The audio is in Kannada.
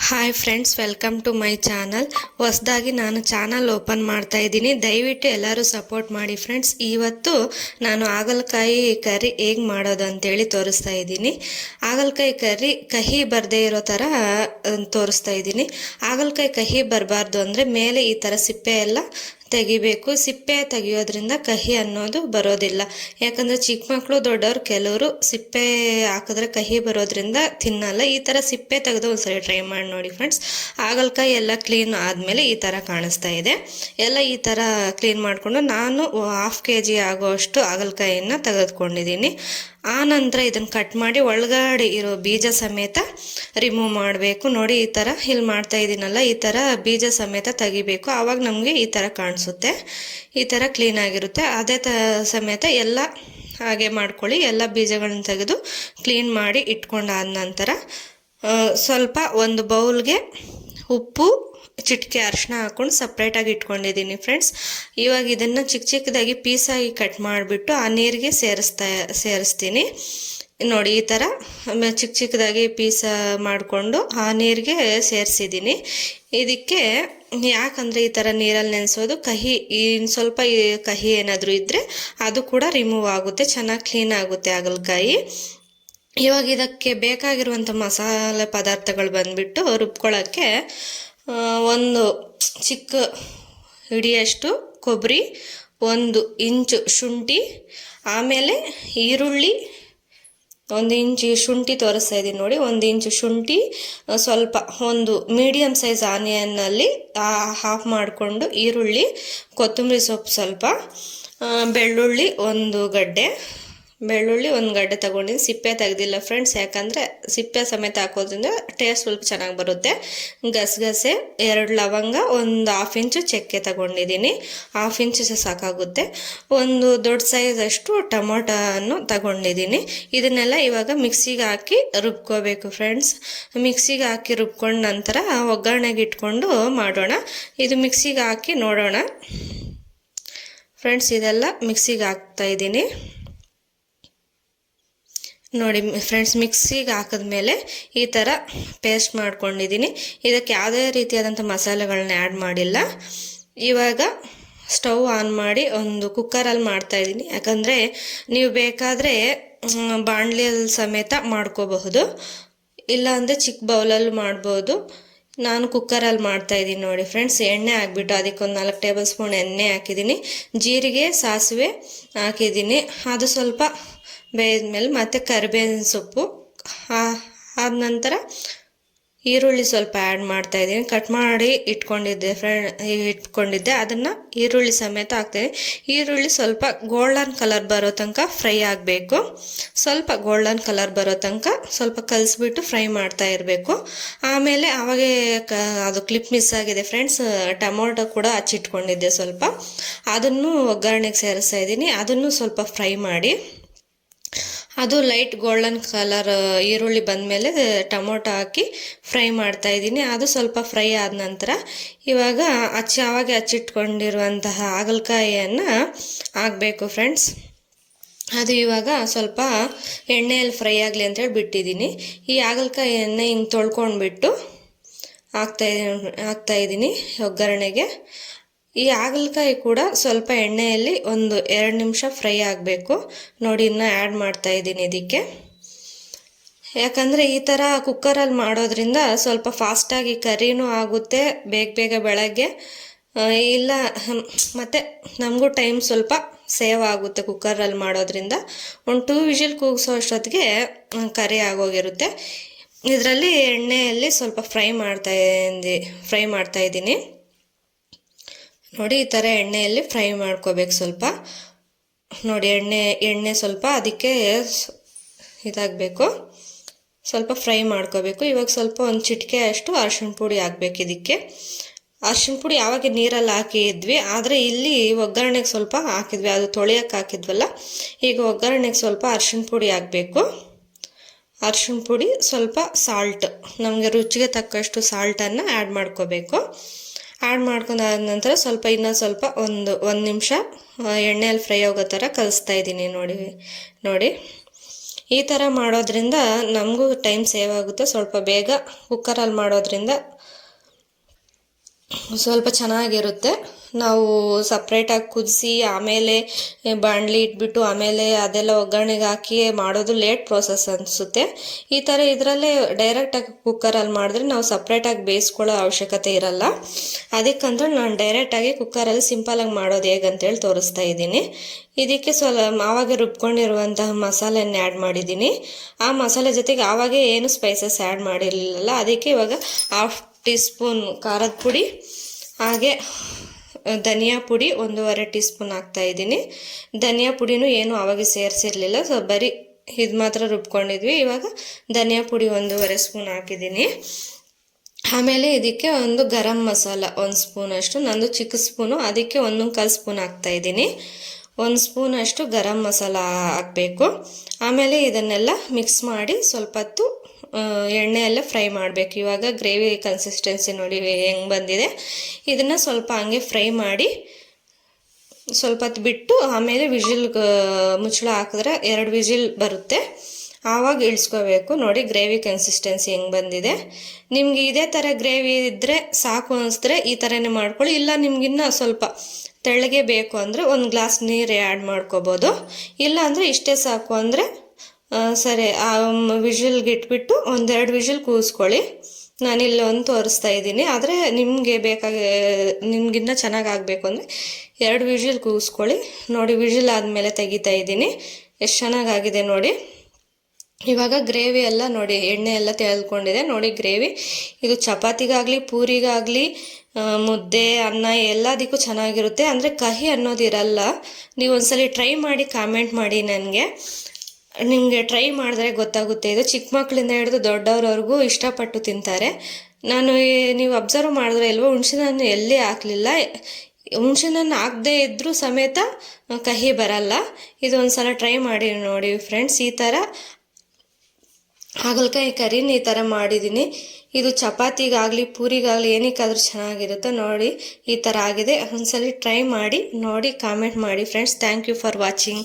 Hi friends, welcome to my channel. ಹೊಸದಾಗಿ ನಾನು ಚಾನಲ್ ಓಪನ್ ಮಾಡ್ತಾ ಇದ್ದೀನಿ. ದಯವಿಟ್ಟು ಎಲ್ಲರೂ ಸಪೋರ್ಟ್ ಮಾಡಿ ಫ್ರೆಂಡ್ಸ್. ಇವತ್ತು ನಾನು ಹಾಗಲಕಾಯಿ ಕರಿ ಹೇಗೆ ಮಾಡೋದು ಅಂತೇಳಿ ತೋರಿಸ್ತಾ ಇದ್ದೀನಿ. ಹಾಗಲಕಾಯಿ ಕರಿ ಕಹಿ ಬರದೇ ಇರೋ ಥರ ತೋರಿಸ್ತಾ ಇದ್ದೀನಿ. ಹಾಗಲಕಾಯಿ ಕಹಿ ಬರಬಾರ್ದು ಅಂದರೆ ಮೇಲೆ ಈ ಥರ ಸಿಪ್ಪೆ ಎಲ್ಲ ತೆಗಿಬೇಕು. ಸಿಪ್ಪೆ ತೆಗಿಯೋದ್ರಿಂದ ಕಹಿ ಅನ್ನೋದು ಬರೋದಿಲ್ಲ. ಯಾಕಂದರೆ ಚಿಕ್ಕ ಮಕ್ಕಳು ದೊಡ್ಡವ್ರು ಕೆಲವರು ಸಿಪ್ಪೆ ಹಾಕಿದ್ರೆ ಕಹಿ ಬರೋದ್ರಿಂದ ತಿನ್ನಲ್ಲ. ಈ ಥರ ಸಿಪ್ಪೆ ತೆಗೆದು ಒಂದ್ಸರಿ ಟ್ರೈ ಮಾಡಿ ನೋಡಿ ಫ್ರೆಂಡ್ಸ್. ಹಾಗಲಕಾಯಿ ಎಲ್ಲ ಕ್ಲೀನ್ ಆದಮೇಲೆ ಈ ಥರ ಕಾಣಿಸ್ತಾ ಇದೆ. ಎಲ್ಲ ಈ ಥರ ಕ್ಲೀನ್ ಮಾಡಿಕೊಂಡು ನಾನು 1/2 kg ಆಗೋಷ್ಟು ಹಾಗಲಕಾಯಿಯನ್ನು ತೆಗೆದುಕೊಂಡಿದ್ದೀನಿ. ಆ ನಂತರ ಇದನ್ನು ಕಟ್ ಮಾಡಿ ಒಳಗಡೆ ಇರೋ ಬೀಜ ಸಮೇತ ರಿಮೂವ್ ಮಾಡಬೇಕು. ನೋಡಿ, ಈ ಥರ ಇಲ್ಲಿ ಮಾಡ್ತಾ ಇದ್ದೀನಲ್ಲ, ಈ ಥರ ಬೀಜ ಸಮೇತ ತೆಗಿಬೇಕು. ಆವಾಗ ನಮಗೆ ಈ ಥರ ಕಾಣಿಸುತ್ತೆ, ಈ ಥರ ಕ್ಲೀನಾಗಿರುತ್ತೆ. ಅದೇ ಸಮೇತ ಎಲ್ಲ ಹಾಗೆ ಮಾಡ್ಕೊಳ್ಳಿ. ಎಲ್ಲ ಬೀಜಗಳನ್ನ ತೆಗೆದು ಕ್ಲೀನ್ ಮಾಡಿ ಇಟ್ಕೊಂಡಾದ ನಂತರ ಸ್ವಲ್ಪ ಒಂದು ಬೌಲ್ಗೆ ಉಪ್ಪು, ಚಿಟಿಕೆ ಅರಿಶಿನ ಹಾಕ್ಕೊಂಡು ಸಪ್ರೇಟಾಗಿ ಇಟ್ಕೊಂಡಿದ್ದೀನಿ ಫ್ರೆಂಡ್ಸ್. ಇವಾಗ ಇದನ್ನು ಚಿಕ್ಕ ಚಿಕ್ಕದಾಗಿ ಪೀಸಾಗಿ ಕಟ್ ಮಾಡಿಬಿಟ್ಟು ಆ ನೀರಿಗೆ ಸೇರಿಸ್ತೀನಿ. ನೋಡಿ, ಈ ಥರ ಚಿಕ್ಕ ಚಿಕ್ಕದಾಗಿ ಪೀಸ ಮಾಡಿಕೊಂಡು ಆ ನೀರಿಗೆ ಸೇರಿಸಿದ್ದೀನಿ. ಇದಕ್ಕೆ ಯಾಕಂದರೆ ಈ ಥರ ನೀರಲ್ಲಿ ನೆನೆಸೋದು ಕಹಿ, ಇನ್ನು ಸ್ವಲ್ಪ ಕಹಿ ಏನಾದರೂ ಇದ್ದರೆ ಅದು ಕೂಡ ರಿಮೂವ್ ಆಗುತ್ತೆ, ಚೆನ್ನಾಗಿ ಕ್ಲೀನ್ ಆಗುತ್ತೆ ಹಾಗಲಕಾಯಿ. ಇವಾಗ ಇದಕ್ಕೆ ಬೇಕಾಗಿರುವಂಥ ಮಸಾಲೆ ಪದಾರ್ಥಗಳು ಬಂದುಬಿಟ್ಟು ರುಬ್ಕೊಳ್ಳೋಕ್ಕೆ ಒಂದು ಚಿಕ್ಕ ಹಿಡಿಯಷ್ಟು ಕೊಬ್ಬರಿ, 1 ಇಂಚು ಶುಂಠಿ, ಆಮೇಲೆ ಈರುಳ್ಳಿ, 1 ಇಂಚು ಶುಂಠಿ ತೋರಿಸ್ತಾ ಇದ್ದೀನಿ ನೋಡಿ. 1 ಇಂಚು ಶುಂಠಿ, ಸ್ವಲ್ಪ ಒಂದು ಮೀಡಿಯಮ್ ಸೈಜ್ ಆನಿಯನ್ನಲ್ಲಿ ಹಾಫ್ ಮಾಡಿಕೊಂಡು ಈರುಳ್ಳಿ, ಕೊತ್ತಂಬರಿ ಸೊಪ್ಪು ಸ್ವಲ್ಪ, ಬೆಳ್ಳುಳ್ಳಿ 1 ಗಡ್ಡೆ ತಗೊಂಡಿದ್ದೀನಿ. ಸಿಪ್ಪೆ ತೆಗೆದಿಲ್ಲ ಫ್ರೆಂಡ್ಸ್, ಯಾಕಂದರೆ ಸಿಪ್ಪೆ ಸಮೇತ ಹಾಕೋದ್ರಿಂದ ಟೇಸ್ಟ್ ಸ್ವಲ್ಪ ಚೆನ್ನಾಗಿ ಬರುತ್ತೆ. ಗಸಗಸೆ 2 ಲವಂಗ, 1/2 ಇಂಚು ಚಕ್ಕೆ ತಗೊಂಡಿದ್ದೀನಿ. 1/2 ಇಂಚು ಸಾಕಾಗುತ್ತೆ. ಒಂದು ದೊಡ್ಡ ಸೈಜ್ ಅಷ್ಟು ಟೊಮೊಟೊನು ತಗೊಂಡಿದ್ದೀನಿ. ಇದನ್ನೆಲ್ಲ ಇವಾಗ ಮಿಕ್ಸಿಗೆ ಹಾಕಿ ರುಬ್ಕೋಬೇಕು ಫ್ರೆಂಡ್ಸ್. ಮಿಕ್ಸಿಗೆ ಹಾಕಿ ರುಬ್ಕೊಂಡ ನಂತರ ಒಗ್ಗರಣೆಗೆ ಇಟ್ಕೊಂಡು ಮಾಡೋಣ. ಇದು ಮಿಕ್ಸಿಗೆ ಹಾಕಿ ನೋಡೋಣ ಫ್ರೆಂಡ್ಸ್. ಇದೆಲ್ಲ ಮಿಕ್ಸಿಗೆ ಹಾಕ್ತಾಯಿದ್ದೀನಿ ನೋಡಿ ಫ್ರೆಂಡ್ಸ್. ಮಿಕ್ಸಿಗೆ ಹಾಕಿದ್ಮೇಲೆ ಈ ಥರ ಪೇಸ್ಟ್ ಮಾಡ್ಕೊಂಡಿದ್ದೀನಿ. ಇದಕ್ಕೆ ಯಾವುದೇ ರೀತಿಯಾದಂಥ ಮಸಾಲೆಗಳನ್ನ ಆ್ಯಡ್ ಮಾಡಿಲ್ಲ. ಇವಾಗ ಸ್ಟವ್ ಆನ್ ಮಾಡಿ ಒಂದು ಕುಕ್ಕರಲ್ಲಿ ಮಾಡ್ತಾಯಿದ್ದೀನಿ. ಯಾಕಂದರೆ ನೀವು ಬೇಕಾದರೆ ಬಾಣಲೆಯಲ್ಲಿ ಸಮೇತ ಮಾಡ್ಕೋಬಹುದು, ಇಲ್ಲಾಂದರೆ ಚಿಕ್ಕ ಬೌಲಲ್ಲಿ ಮಾಡ್ಬೋದು. ನಾನು ಕುಕ್ಕರಲ್ಲಿ ಮಾಡ್ತಾಯಿದ್ದೀನಿ ನೋಡಿ ಫ್ರೆಂಡ್ಸ್. ಎಣ್ಣೆ ಹಾಕ್ಬಿಟ್ಟು ಅದಕ್ಕೆ ಒಂದು 4 ಟೇಬಲ್ ಸ್ಪೂನ್ ಎಣ್ಣೆ ಹಾಕಿದ್ದೀನಿ. ಜೀರಿಗೆ, ಸಾಸಿವೆ ಹಾಕಿದ್ದೀನಿ. ಅದು ಸ್ವಲ್ಪ ಬೇಯಿದ್ಮೇಲೆ ಮತ್ತೆ ಕರಿಬೇವಿನ ಸೊಪ್ಪು, ಆದ ನಂತರ ಈರುಳ್ಳಿ ಸ್ವಲ್ಪ ಆ್ಯಡ್ ಮಾಡ್ತಾಯಿದ್ದೀನಿ. ಕಟ್ ಮಾಡಿ ಇಟ್ಕೊಂಡಿದ್ದೆ ಅದನ್ನು ಈರುಳ್ಳಿ ಸಮೇತ ಹಾಕ್ತಾಯಿದ್ದೀನಿ. ಈರುಳ್ಳಿ ಸ್ವಲ್ಪ ಗೋಲ್ಡನ್ ಕಲರ್ ಬರೋ ತನಕ ಫ್ರೈ ಆಗಬೇಕು. ಸ್ವಲ್ಪ ಗೋಲ್ಡನ್ ಕಲರ್ ಬರೋ ತನಕ ಸ್ವಲ್ಪ ಕಲಿಸ್ಬಿಟ್ಟು ಫ್ರೈ ಮಾಡ್ತಾ ಇರಬೇಕು. ಆಮೇಲೆ ಅವಾಗೆ ಅದು ಕ್ಲಿಪ್ ಮಿಸ್ ಆಗಿದೆ ಫ್ರೆಂಡ್ಸ್, ಟೊಮೊಟೊ ಕೂಡ ಹಚ್ಚಿಟ್ಕೊಂಡಿದ್ದೆ ಸ್ವಲ್ಪ, ಅದನ್ನು ಒಗ್ಗರಣೆಗೆ ಸೇರಿಸ್ತಾ ಇದ್ದೀನಿ. ಅದನ್ನು ಸ್ವಲ್ಪ ಫ್ರೈ ಮಾಡಿ, ಅದು ಲೈಟ್ ಗೋಲ್ಡನ್ ಕಲರ್ ಈರುಳ್ಳಿ ಬಂದಮೇಲೆ ಟೊಮೊಟೊ ಹಾಕಿ ಫ್ರೈ ಮಾಡ್ತಾಯಿದ್ದೀನಿ. ಅದು ಸ್ವಲ್ಪ ಫ್ರೈ ಆದ ನಂತರ ಇವಾಗ ಆವಾಗೆ ಹಚ್ಚಿಟ್ಕೊಂಡಿರುವಂತಹ ಹಾಗಲಕಾಯಿಯನ್ನು ಹಾಕಬೇಕು ಫ್ರೆಂಡ್ಸ್. ಅದು ಇವಾಗ ಸ್ವಲ್ಪ ಎಣ್ಣೆಯಲ್ಲಿ ಫ್ರೈ ಆಗಲಿ ಅಂತೇಳಿ ಬಿಟ್ಟಿದ್ದೀನಿ. ಈ ಹಾಗಲಕಾಯಿಯನ್ನು ಹಿಂಗೆ ತೊಳ್ಕೊಂಡ್ಬಿಟ್ಟು ಹಾಕ್ತಾಯಿದ್ದೀನಿ ಒಗ್ಗರಣೆಗೆ. ಈ ಹಾಗಲಕಾಯಿ ಕೂಡ ಸ್ವಲ್ಪ ಎಣ್ಣೆಯಲ್ಲಿ ಒಂದು 2 ನಿಮಿಷ ಫ್ರೈ ಆಗಬೇಕು ನೋಡಿ. ಇನ್ನು ಆ್ಯಡ್ ಮಾಡ್ತಾಯಿದ್ದೀನಿ ಇದಕ್ಕೆ. ಯಾಕಂದರೆ ಈ ಥರ ಕುಕ್ಕರಲ್ಲಿ ಮಾಡೋದ್ರಿಂದ ಸ್ವಲ್ಪ ಫಾಸ್ಟಾಗಿ ಕರಿನೂ ಆಗುತ್ತೆ, ಬೇಗ ಬೆಳಗ್ಗೆ ಇಲ್ಲ, ಮತ್ತು ನಮಗೂ ಟೈಮ್ ಸ್ವಲ್ಪ ಸೇವ್ ಆಗುತ್ತೆ ಕುಕ್ಕರಲ್ಲಿ ಮಾಡೋದ್ರಿಂದ. ಒಂದು 2 ವಿಷಲ್ ಕೂಗಿಸೋ ಅಷ್ಟೊತ್ತಿಗೆ ಕರಿ ಆಗೋಗಿರುತ್ತೆ. ಇದರಲ್ಲಿ ಎಣ್ಣೆಯಲ್ಲಿ ಸ್ವಲ್ಪ ಫ್ರೈ ಮಾಡ್ತಾಯಿದ್ದೀನಿ ನೋಡಿ. ಈ ಥರ ಎಣ್ಣೆಯಲ್ಲಿ ಫ್ರೈ ಮಾಡ್ಕೋಬೇಕು ಸ್ವಲ್ಪ ನೋಡಿ. ಎಣ್ಣೆ ಸ್ವಲ್ಪ ಅದಕ್ಕೆ ಇದಾಗಬೇಕು, ಸ್ವಲ್ಪ ಫ್ರೈ ಮಾಡ್ಕೋಬೇಕು. ಇವಾಗ ಸ್ವಲ್ಪ ಒಂದು ಚಿಟಿಕೆ ಅಷ್ಟು ಅರಿಶಿಣ ಪುಡಿ ಹಾಕ್ಬೇಕು ಇದಕ್ಕೆ. ಅರಿಶಿಣ ಪುಡಿ ಯಾವಾಗ ನೀರಲ್ಲಿ ಹಾಕಿದ್ವಿ, ಆದರೆ ಇಲ್ಲಿ ಒಗ್ಗರಣೆಗೆ ಸ್ವಲ್ಪ ಹಾಕಿದ್ವಿ, ಅದು ತೊಳೆಯೋಕ್ಕೆ ಹಾಕಿದ್ವಲ್ಲ. ಈಗ ಒಗ್ಗರಣೆಗೆ ಸ್ವಲ್ಪ ಅರಿಶಿಣ ಪುಡಿ ಹಾಕಬೇಕು. ಅರಿಶಿಣ ಪುಡಿ, ಸ್ವಲ್ಪ ಸಾಲ್ಟ್, ನಮಗೆ ರುಚಿಗೆ ತಕ್ಕಷ್ಟು ಸಾಲ್ಟನ್ನು ಆ್ಯಡ್ ಮಾಡ್ಕೋಬೇಕು. ಆ್ಯಡ್ ಮಾಡ್ಕೊಂಡಾದ ನಂತರ ಸ್ವಲ್ಪ ಇನ್ನೂ ಸ್ವಲ್ಪ ಒಂದು ನಿಮಿಷ ಎಣ್ಣೆಯಲ್ಲಿ ಫ್ರೈ ಆಗೋ ಥರ ಕಲಿಸ್ತಾ ಇದ್ದೀನಿ ನೋಡಿ. ಈ ಥರ ಮಾಡೋದ್ರಿಂದ ನಮಗೂ ಟೈಮ್ ಸೇವ್ ಆಗುತ್ತೆ. ಸ್ವಲ್ಪ ಬೇಗ ಕುಕ್ಕರಲ್ಲಿ ಮಾಡೋದ್ರಿಂದ ಸ್ವಲ್ಪ ಚೆನ್ನಾಗಿರುತ್ತೆ. ನಾವು ಸಪ್ರೇಟಾಗಿ ಕುದಿಸಿ ಆಮೇಲೆ ಬಾಣಲಿ ಇಟ್ಬಿಟ್ಟು ಆಮೇಲೆ ಅದೆಲ್ಲ ಒಗ್ಗರಣೆಗೆ ಹಾಕಿ ಮಾಡೋದು ಲೇಟ್ ಪ್ರೋಸೆಸ್ ಅನಿಸುತ್ತೆ. ಈ ಥರ ಇದರಲ್ಲೇ ಡೈರೆಕ್ಟಾಗಿ ಕುಕ್ಕರಲ್ಲಿ ಮಾಡಿದ್ರೆ ನಾವು ಸಪ್ರೇಟಾಗಿ ಬೇಯಿಸ್ಕೊಳ್ಳೋ ಅವಶ್ಯಕತೆ ಇರಲ್ಲ. ಅದಕ್ಕಂದ್ರೆ ನಾನು ಡೈರೆಕ್ಟಾಗಿ ಕುಕ್ಕರಲ್ಲಿ ಸಿಂಪಲಾಗಿ ಮಾಡೋದು ಹೇಗಂತೇಳಿ ತೋರಿಸ್ತಾ ಇದ್ದೀನಿ. ಇದಕ್ಕೆ ಆವಾಗ ರುಬ್ಕೊಂಡಿರುವಂತಹ ಮಸಾಲೆಯನ್ನು ಆ್ಯಡ್ ಮಾಡಿದ್ದೀನಿ. ಆ ಮಸಾಲೆ ಜೊತೆಗೆ ಆವಾಗೇ ಏನು ಸ್ಪೈಸಸ್ ಆ್ಯಡ್ ಮಾಡಿರಲಿಲ್ಲ. ಅದಕ್ಕೆ ಇವಾಗ 1/2 ಟೀ ಸ್ಪೂನ್ ಖಾರದ ಪುಡಿ, ಹಾಗೆ ಧನಿಯಾ ಪುಡಿ 1.5 ಟೀ ಸ್ಪೂನ್ ಹಾಕ್ತಾಯಿದ್ದೀನಿ. ಧನಿಯಾ ಪುಡಿನೂ ಏನು ಆವಾಗ ಸೇರಿಸಿರಲಿಲ್ಲ, ಸೊ ಬರೀ ಇದು ಮಾತ್ರ ರುಬ್ಕೊಂಡಿದ್ವಿ. ಇವಾಗ ಧನಿಯಾ ಪುಡಿ 1.5 ಸ್ಪೂನ್ ಹಾಕಿದ್ದೀನಿ. ಆಮೇಲೆ ಇದಕ್ಕೆ ಒಂದು ಗರಂ ಮಸಾಲ 1 ಸ್ಪೂನಷ್ಟು, ನಂದು ಚಿಕ್ಕ ಸ್ಪೂನು, ಅದಕ್ಕೆ 1.25 ಸ್ಪೂನ್ ಹಾಕ್ತಾಯಿದ್ದೀನಿ. 1 ಸ್ಪೂನಷ್ಟು ಗರಂ ಮಸಾಲ ಹಾಕಬೇಕು. ಆಮೇಲೆ ಇದನ್ನೆಲ್ಲ ಮಿಕ್ಸ್ ಮಾಡಿ ಸ್ವಲ್ಪ ಹೊತ್ತು ಎಣ್ಣೆಯಲ್ಲೇ ಫ್ರೈ ಮಾಡಬೇಕು. ಇವಾಗ ಗ್ರೇವಿ ಕನ್ಸಿಸ್ಟೆನ್ಸಿ ನೋಡಿ ಹೆಂಗೆ ಬಂದಿದೆ. ಇದನ್ನು ಸ್ವಲ್ಪ ಹಂಗೆ ಫ್ರೈ ಮಾಡಿ ಸ್ವಲ್ಪ ಹೊತ್ತು ಬಿಟ್ಟು ಆಮೇಲೆ ಮುಚ್ಚಳ ಹಾಕಿದ್ರೆ 2 ವಿಜಿಲ್ ಬರುತ್ತೆ, ಆವಾಗ ಇಳಿಸ್ಕೋಬೇಕು. ನೋಡಿ ಗ್ರೇವಿ ಕನ್ಸಿಸ್ಟೆನ್ಸಿ ಹೆಂಗೆ ಬಂದಿದೆ. ನಿಮ್ಗೆ ಇದೇ ಥರ ಗ್ರೇವಿ ಇದ್ದರೆ ಸಾಕು ಅನಿಸಿದ್ರೆ ಈ ಥರನೇ ಮಾಡ್ಕೊಳ್ಳಿ. ಇಲ್ಲ ನಿಮ್ಗಿನ್ನ ಸ್ವಲ್ಪ ತೆಳ್ಳಗೆ ಬೇಕು ಅಂದರೆ 1 ಗ್ಲಾಸ್ ನೀರು ಆ್ಯಡ್ ಮಾಡ್ಕೋಬೋದು. ಇಲ್ಲ ಅಂದರೆ ಇಷ್ಟೇ ಸಾಕು ಅಂದರೆ ಸರಿ, ಆ ವಿಜಿಲ್ಗೆ ಇಟ್ಬಿಟ್ಟು 1-2 ವಿಜಿಲ್ ಕೂಗಿಸ್ಕೊಳ್ಳಿ. ನಾನಿಲ್ಲಿ ಒಂದು ತೋರಿಸ್ತಾ ಇದ್ದೀನಿ. ಆದರೆ ನಿಮಗೆ ನಿಮ್ಗಿನ್ನ ಚೆನ್ನಾಗಿ ಆಗಬೇಕು ಅಂದರೆ 2 ವಿಜಿಲ್ ಕೂಗಿಸ್ಕೊಳ್ಳಿ. ನೋಡಿ ವಿಜಿಲ್ ಆದಮೇಲೆ ತೆಗಿತಾ ಇದ್ದೀನಿ. ಎಷ್ಟು ಚೆನ್ನಾಗಾಗಿದೆ ನೋಡಿ. ಇವಾಗ ಗ್ರೇವಿ ಎಲ್ಲ ನೋಡಿ ಎಣ್ಣೆ ಎಲ್ಲ ತೆಗೆದುಕೊಂಡಿದೆ ನೋಡಿ ಗ್ರೇವಿ. ಇದು ಚಪಾತಿಗಾಗಲಿ ಪೂರಿಗಾಗಲಿ ಮುದ್ದೆ ಅನ್ನ ಎಲ್ಲದಕ್ಕೂ ಚೆನ್ನಾಗಿರುತ್ತೆ. ಅಂದರೆ ಕಹಿ ಅನ್ನೋದಿರಲ್ಲ. ನೀವು ಒಂದ್ಸಲಿ ಟ್ರೈ ಮಾಡಿ ಕಾಮೆಂಟ್ ಮಾಡಿ ನನಗೆ. ನಿಮಗೆ ಟ್ರೈ ಮಾಡಿದ್ರೆ ಗೊತ್ತಾಗುತ್ತೆ. ಇದು ಚಿಕ್ಕ ಮಕ್ಕಳಿಂದ ಹಿಡಿದು ದೊಡ್ಡವ್ರವ್ರಿಗೂ ಇಷ್ಟಪಟ್ಟು ತಿಂತಾರೆ. ನೀವು ಅಬ್ಸರ್ವ್ ಮಾಡಿದ್ರೆ ಇಲ್ವೋ, ಹುಣಸೆಹಣ್ಣು ಎಲ್ಲಿ ಹಾಕಲಿಲ್ಲ. ಹುಣಸೆಹಣ್ಣು ಹಾಕದೇ ಇದ್ದರೂ ಸಮೇತ ಕಹಿ ಬರಲ್ಲ. ಇದು ಒಂದ್ಸಲ ಟ್ರೈ ಮಾಡಿ ನೋಡಿ ಫ್ರೆಂಡ್ಸ್. ಈ ಥರ ಹಾಗಲಕಾಯಿ ಕರಿನ ಈ ಥರ ಮಾಡಿದ್ದೀನಿ. ಇದು ಚಪಾತಿಗಾಗಲಿ ಪೂರಿಗಾಗಲಿ ಏನಕ್ಕಾದ್ರೂ ಚೆನ್ನಾಗಿರುತ್ತೆ. ನೋಡಿ ಈ ಥರ ಆಗಿದೆ. ಒಂದ್ಸಲಿ ಟ್ರೈ ಮಾಡಿ ನೋಡಿ ಕಾಮೆಂಟ್ ಮಾಡಿ friends. Thank you for watching.